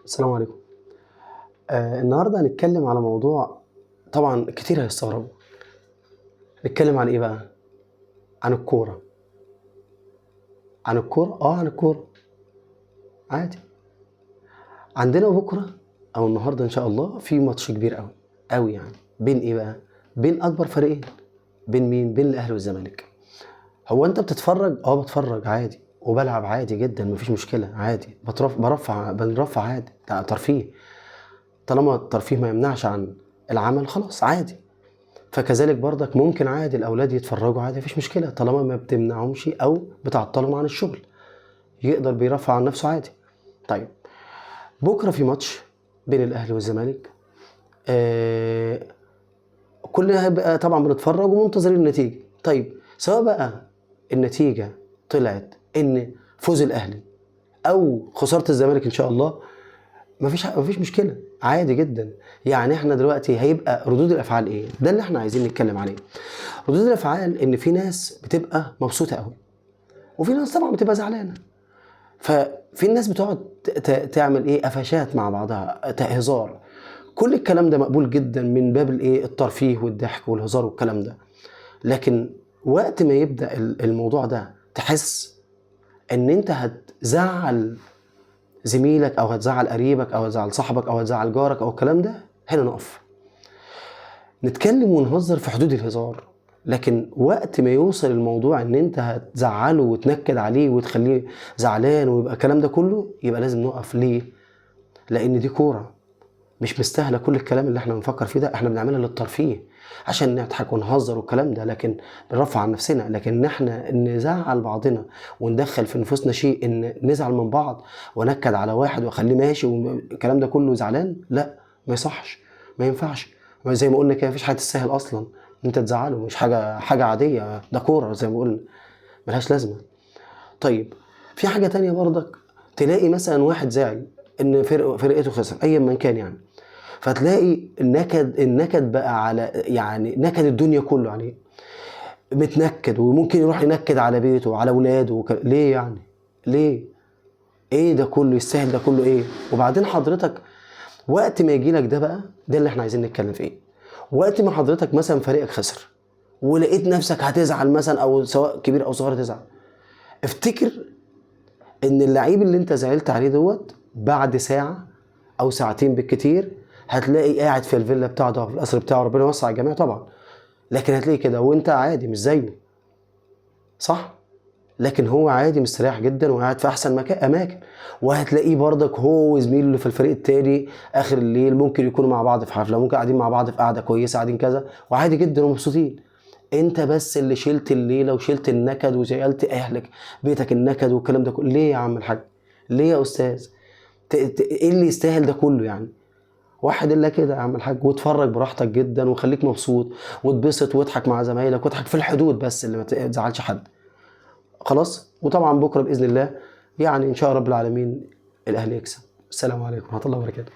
السلام عليكم. النهارده هنتكلم على موضوع طبعًا كتير هيستغربوا. هنتكلم عن إيه بقى؟ عن الكورة. عن الكورة؟ عن الكورة. عادي. عندنا بكرة أو النهارده إن شاء الله في ماتش كبير أوي، أوي يعني. بين إيه بقى؟ بين أكبر فريقين. بين مين؟ بين الأهلي والزمالك. هو أنت بتتفرج؟ باتفرج عادي، وبالعب عادي جدًا ما فيش مشكلة عادي. بنرفّه عادي، ده ترفيه. طالما الترفيه ما يمنعش عن العمل خلاص عادي. فكذلك برضك ممكن عادي الأولاد يتفرّجوا عادي ما فيش مشكلة، طالما ما بتمنعهمش أو بتعطّلهم عن الشغل، يقدر بيرفّه عن نَفْسه عادي. طيب، بُكرة في ماتش بين الأهلي والزمالك. آآ كُلّنا هيبقى طبعًا بنتفرّج ومنتظرين النتيجة. طيب، سواء بقى النتيجة طلعت إن فوز الأهلي أو خسارة الزمالك إن شاء الله، ما فيش مشكلة، عادي جدًا. يعني إحنا دلوقتي هيبقى ردود الأفعال إيه؟ ده اللي إحنا عايزين نتكلّم عليه. ردود الأفعال إن في ناس بتبقى مبسوطة أوي، وفي ناس طبعًا بتبقى زعلانة. ففي الناس بتقعد تعمل إيه، قفشات مع بعضها، هزار. كل الكلام ده مقبول جدًا من باب الإيه، الترفيه والضحك والهزار والكلام ده. لكن وقت ما يبدأ الموضوع ده تحس إن أنت هتزعّل زميلك أو هتزعّل قريبك أو هتزعّل صاحبك أو هتزعّل جارك أو الكلام ده، هنا نقف. نتكلم ونهزر في حدود الهزار، لكن وقت ما يوصل الموضوع ان انت هتزعله وتنكد عليه وتخليه زعلان ويبقى الكلام ده كله، يبقى لازم نقف. ليه؟ لان دي كورة، مش مستاهله كل الكلام اللي احنا بنفكر فيه ده. احنا بنعملها للترفيه عشان نضحك ونهزر والكلام ده، لكن بنرفع عن نفسنا. لكن ان احنا نزعل بعضنا وندخل في نفوسنا شيء ان نزعل من بعض ونكد على واحد واخليه ماشي والكلام ده كله زعلان، لا، ما يصحش، ما ينفعش. زي ما قلنا كده مفيش حاجه تستاهل اصلا ان انت تزعله، مش حاجه عاديه، ده كوره زي ما قلنا، ملهاش لازمه. طيب، في حاجه تانية برضك. تلاقي مثلا واحد زعل ان فرقته خسر ايا من كان يعني، فتلاقي النكد بقى على، يعني نكد الدنيا كله عليه، متنكد، وممكن يروح ينكد على بيته وعلى اولاده ليه يعني؟ ليه؟ ايه ده كله يستاهل؟ ده كله ايه؟ وبعدين حضرتك وقت ما يجي لك ده بقى، ده اللي احنا عايزين نتكلم فيه. وقت ما حضرتك مثلا فريقك خسر ولقيت نفسك هتزعل مثلا، او سواء كبير او صغير تزعل، افتكر ان اللعيب اللي انت زعلت عليه دوت بعد ساعة او ساعتين بالكتير هتلاقي قاعد في الفيلا بتاعته، في القصر بتاعه، ربنا يوسع الجميع طبعا، لكن هتلاقي كده وانت عادي مش زيه، صح؟ لكن هو عادي مستريح جدا وقاعد في احسن اماكن. وهتلاقيه برضك هو وزميله اللي في الفريق التاني اخر الليل ممكن يكونوا مع بعض في حفله، ممكن قاعدين مع بعض في قعده كويسه، قاعدين كذا وعادي جدا ومبسوطين. انت بس اللي شلت الليله وشلت النكد وشيلت اهلك بيتك النكد والكلام ده كله. ليه يا عم الحاج؟ ليه يا استاذ؟ ايه اللي يستاهل ده كله يعني؟ واحد الا كده يا عم الحاج، واتفرج براحتك جدا وخليك مبسوط واتبسط واضحك مع زمايلك واضحك في الحدود، بس اللي ما تزعلش حد. خلاص. وطبعا بكره باذن الله يعني ان شاء رب العالمين الاهلي يكسب. السلام عليكم ورحمه الله وبركاته.